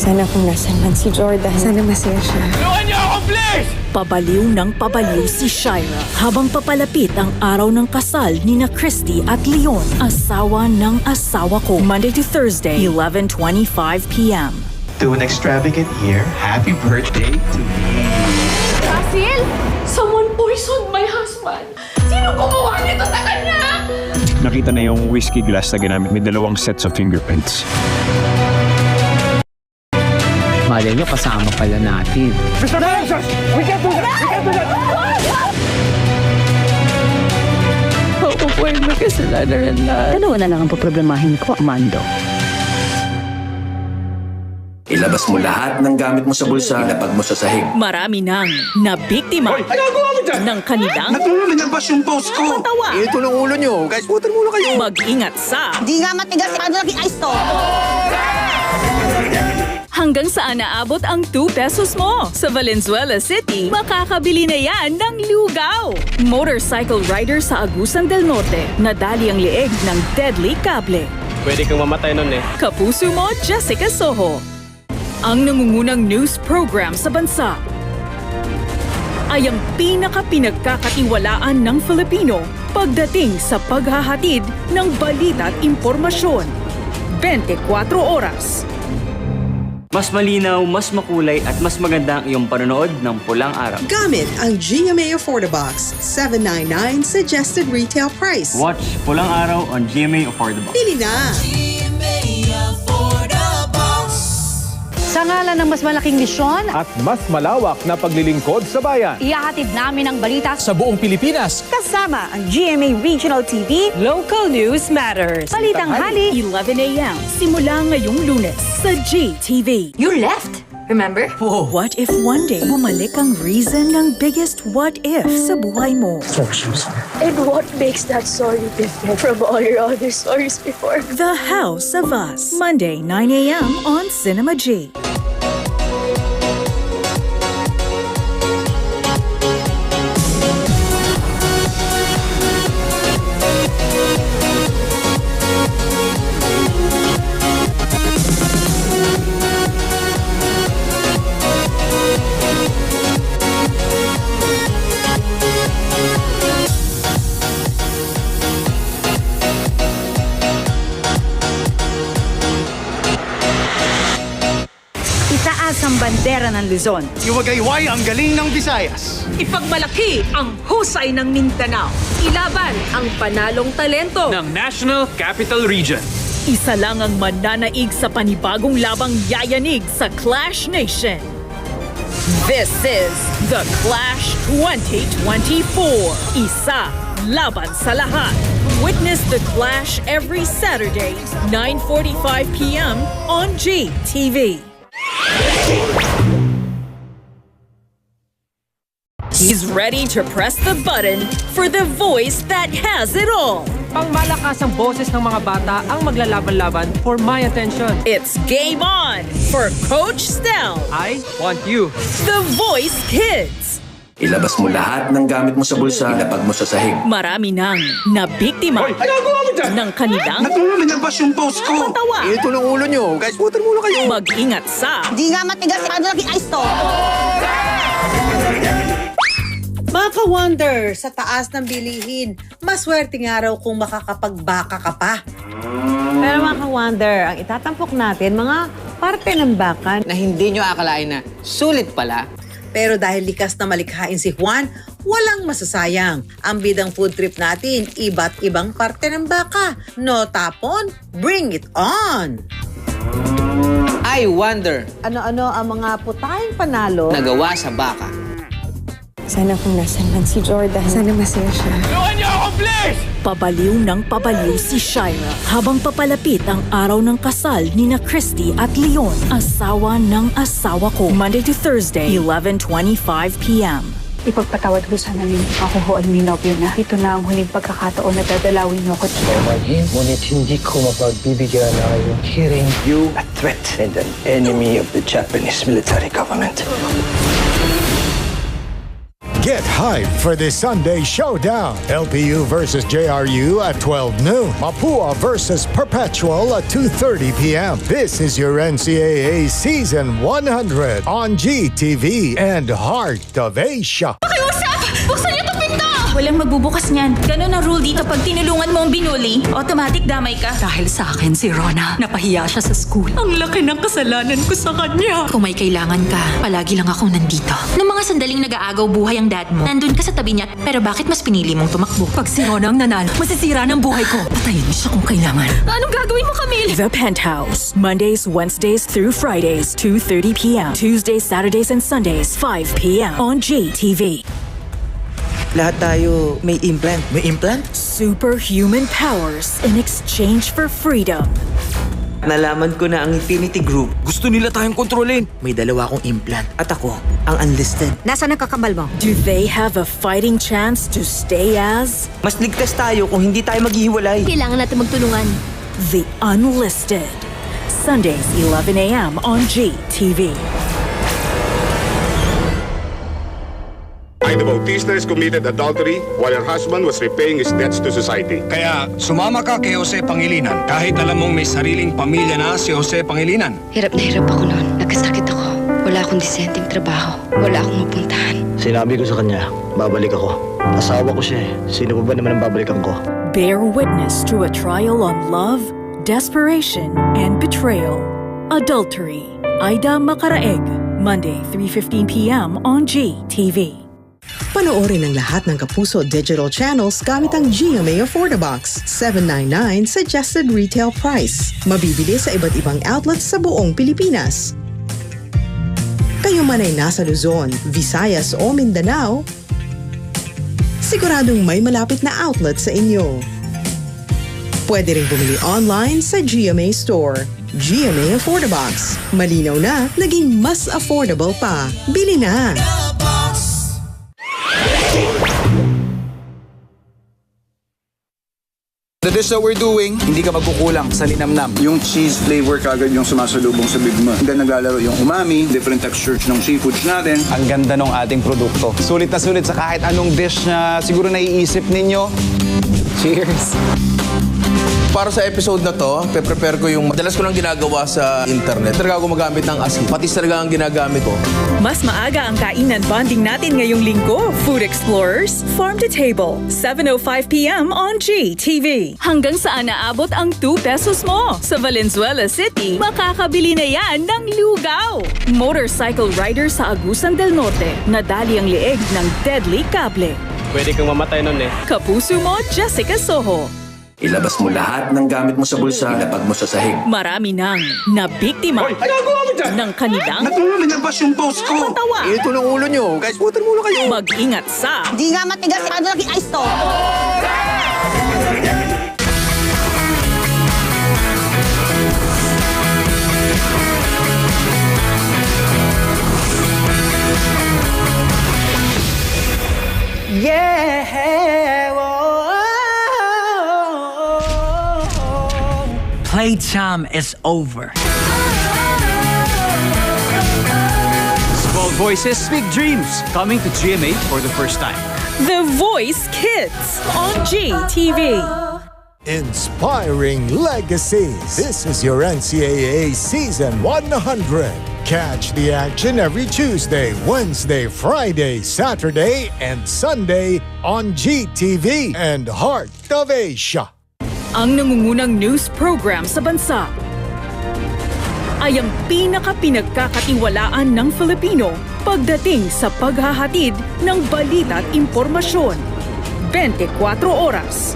Sana kung nasan man si Jordan, sana masaya siya. Tulungan niyo ako, please! Pabaliw ng pabaliw si Shira habang papalapit ang araw ng kasal ni na Christy at Leon, asawa ng asawa ko. Monday to Thursday, 11:25 p.m. To an extravagant year, happy birthday to me. Basil, someone poisoned my husband. Sino gumawa nito sa kanya? Nakita na yung whiskey glass na ginamit. May 2 sets of fingerprints. Malay nyo, kasama pala natin. Mr. Francis! We can't do that! We can't do that! Ako po yung makasalanan lahat. Dalawa na lang ang poproblemahin ko, Amando. Ilabas mo lahat ng gamit mo sa bulsa, ilapag mo sa sahig. Marami nang nabiktima ng kanilang Nagpapalabas yung post ko. patawa. Ito ng ulo nyo. Guys, butan muna kayo. Mag-ingat sa Di nga matigas, paano naging ice to? hanggang saan naabot ang 2 pesos mo. Sa Valenzuela City, makakabili na yan ng lugaw. Motorcycle rider sa Agusan del Norte, nadali ang lieg ng deadly kable. Pwede kang mamatay nun eh. Kapuso mo, Jessica Soho. Ang nangungunang news program sa bansa ay ang pinaka-pinagkakatiwalaan ng Filipino pagdating sa paghahatid ng balita at impormasyon. 24 oras. Mas malinaw, mas makulay at mas maganda ang iyong panonood ng Pulang Araw. Gamit ang GMA Affordabox, $7.99 suggested retail price. Watch Pulang Araw on GMA Affordable. Pili na! Sa ngalan ng mas malaking misyon, At mas malawak na paglilingkod sa bayan. ihahatid namin ang balita Sa buong Pilipinas. Kasama ang GMA Regional TV, Local News Matters. Balitang hali, 11 a.m. Simula ngayong Lunes sa GTV. You left, remember? What if one day bumalik ang reason ng biggest what if sa buhay mo? And what makes that story different from all your other stories before? The House of Us. Monday, 9 a.m. on Cinema G. Itaas ang bandera ng Luzon. Iwagayway ang galing ng Visayas. Ipagmalaki ang husay ng Mindanao. Ilaban ang panalong talento. Ng National Capital Region. Isa lang ang mananaig sa panibagong labang yayanig sa Clash Nation. This is the Clash 2024. Isa laban sa lahat. Witness the Clash every Saturday, 9:45 p.m. on GTV. He's ready to press the button for the voice that has it all. Pangmalakas ang boses ng mga bata ang maglalaban-laban for my attention. It's game on for Coach Stel, I want you. the Voice Kids. Ilabas mo lahat ng gamit mo sa bulsa, ilapag mo sa sahig. Marami nang nabiktima ng kanilang Nagpapalabas yung post ko. patawa. Ito ng ulo nyo. Guys, butan muna kayo. Mag-ingat sa Di nga matigas, paano naging ice to? Mga ka-wonder, sa taas ng bilihin, maswerte nga raw kung makakapagbaka ka pa. Pero mga ka-wonder, ang itatampok natin, mga parte ng baka. Na hindi nyo akalain na sulit pala. Pero dahil likas na malikhain si Juan, walang masasayang. Ang bidang food trip natin, iba't ibang parte ng baka. No tapon, bring it on! I wonder, Ano-ano ang mga putahing panalo? nagawa sa baka. Sana kung nasan man si Jordan, sana masaya siya. Tulungan niyo ako, please! pabaliw ng pabaliw si Shira habang papalapit ang araw ng kasal ni na Christy at Leon, asawa ng asawa ko. Monday to Thursday, 11:25 p.m. Ipagpatawad ko sana ninyo ako ho ang minobyo na. Ito na ang huling pagkakataon na dadalawin niyo ako dito. Ngunit hindi ko mapagbibigyan na yung hearing you a threat and an enemy of the Japanese military government. Get hyped for this Sunday showdown. LPU versus JRU at 12 noon. Mapua versus Perpetual at 2:30 p.m. This is your NCAA Season 100 on GTV and Heart of Asia. Buksan niyo 'tong pinto! Walang magbubukas niyan. Ganun ang rule dito pag tinulungan mo ang binuli. Automatic damay ka. Dahil sa akin si Rona, napahiya siya sa school. Ang laki ng kasalanan ko sa kanya. Kung may kailangan ka, palagi lang akong nandito. Nung mga sandaling nag-aagaw buhay ang dad mo, nandun ka sa tabi niya, pero bakit mas pinili mong tumakbo? Pag si Rona ang nanalo, masisira ng buhay ko. Patayin niyo siya kung kailangan. Anong gagawin mo, Camille? The Penthouse. Mondays, Wednesdays through Fridays, 2:30 p.m. Tuesdays, Saturdays, and Sundays, 5 p.m. on GTV. Lahat tayo may implant. May implant? Superhuman powers in exchange for freedom. Nalaman ko na ang Infinity Group. Gusto nila tayong kontrolin. May dalawa akong implant. At ako, ang unlisted. Nasaan ang kakambal mo? Do they have a fighting chance to stay as Mas ligtas tayo kung hindi tayo maghihiwalay. Kailangan natin magtulungan. the unlisted? Sundays, 11 a.m. on GTV. Ida Bautista has committed adultery while her husband was repaying his debts to society. Kaya sumama ka kay Jose Pangilinan kahit alam mong may sariling pamilya na si Jose Pangilinan. Hirap na hirap ako noon. Nagkasakit ako. Wala akong disenteng trabaho. Wala akong mapuntahan. Sinabi ko sa kanya, babalik ako. Asawa ko siya eh. Sino pa ba naman ang babalikan ko? Bear witness to a trial on love, desperation, and betrayal. Adultery. Aida Macaraeg. Monday, 3:15 p.m. on GTV. Panoorin ang lahat ng Kapuso Digital Channels gamit ang GMA Affordabox. $7.99 suggested retail price. Mabibili sa iba't ibang outlets sa buong Pilipinas. Kayo man ay nasa Luzon, Visayas o Mindanao, siguradong may malapit na outlet sa inyo. Pwede rin bumili online sa GMA Store. GMA Affordabox. Malinaw na, naging mas affordable pa. Bili na! The dish that we're doing, hindi ka magkukulang sa linamnam. Yung cheese flavor kagad yung sumasalubong sa big mo. Hanggang naglalaro yung umami, different textures ng seafoods natin. Ang ganda ng ating produkto. Sulit na sulit sa kahit anong dish na siguro naiisip ninyo. Cheers! Para sa episode na to, pe-prepare ko yung madalas ko lang ginagawa sa internet. Talaga ako gumagamit ng asin. Patis talaga ang ginagamit ko. Mas maaga ang kainan bonding natin ngayong linggo. Food Explorers, Farm to Table, 7:05 p.m. on GTV. Hanggang saan naabot ang 2 pesos mo? Sa Valenzuela City, makakabili na yan ng lugaw. Motorcycle rider sa Agusan del Norte, nadali ang leeg ng deadly kable. Pwede kang mamatay nun eh. Kapuso mo, Jessica Soho. Ilabas mo lahat ng gamit mo sa bulsa, ilapag mo sa sahig. Marami nang nabiktima ng kanilang Nagluminabas yung boss ko. patawa. Ito ng ulo nyo. Guys, putan muna kayo. Mag-ingat sa Di nga matigas, paano naging ice to? Playtime is over. Small voices, big dreams. Coming to GMA for the first time. The Voice Kids on GTV. Inspiring legacies. This is your NCAA Season 100. Catch the action every Tuesday, Wednesday, Friday, Saturday, and Sunday on GTV and Heart of Asia. Ang nangungunang news program sa bansa ay ang pinaka-pinagkakatiwalaan ng Filipino pagdating sa paghahatid ng balita at impormasyon. 24 oras.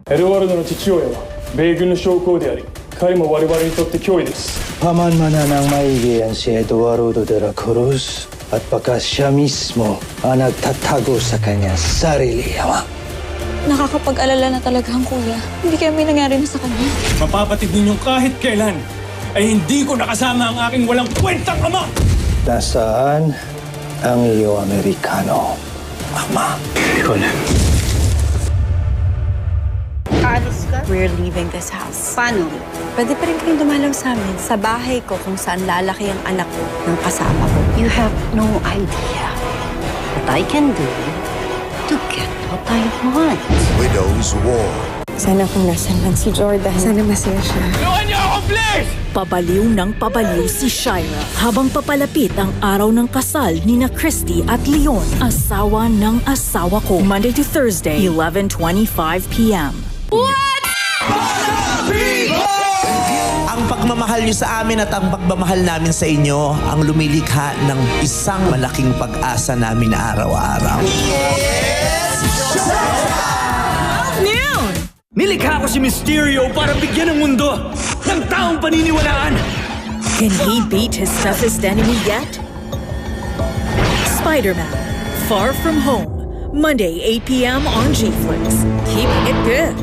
エドワルドの父親は米軍の将校であり、彼も我々にとって脅威です。 Paman mananang maigi yan si Eduardo de la Cruz at baka siya mismo ang nagtatago sa kanyang sarili, ama. Nakakapag-alala na talaga ang kuya. Hindi kaya may nangyari na sa kanya. Mapapatid ninyong kahit kailan ay hindi ko nakasama ang aking walang kwentang ama! Nasaan ang iyo Amerikano, ama? Ikaw na. Alis ka? We're leaving this house. Paano? Pwede pa rin kayong dumalaw sa amin. Sa bahay ko kung saan lalaki ang anak ko ng kasama ko. You have no idea I can do to get what I want. Widow's War. Sana kung nasan man si Jordan, sana masaya siya. Pabaliw ng pabaliw si Shira habang papalapit ang araw ng kasal ni na Christy at Leon, asawa ng asawa ko. Monday to Thursday, 11:25 p.m. Ang pagmamahal niyo sa amin at ang pagmamahal namin sa inyo ang lumilikha ng isang malaking pag-asa namin araw-araw. Noon! Nilikha ko si Mysterio para bigyan ng mundo ng taong paniniwalaan. Can he beat his toughest enemy yet? Spider-Man, Far From Home, Monday 8 p.m. on G-Flix. Keep it good.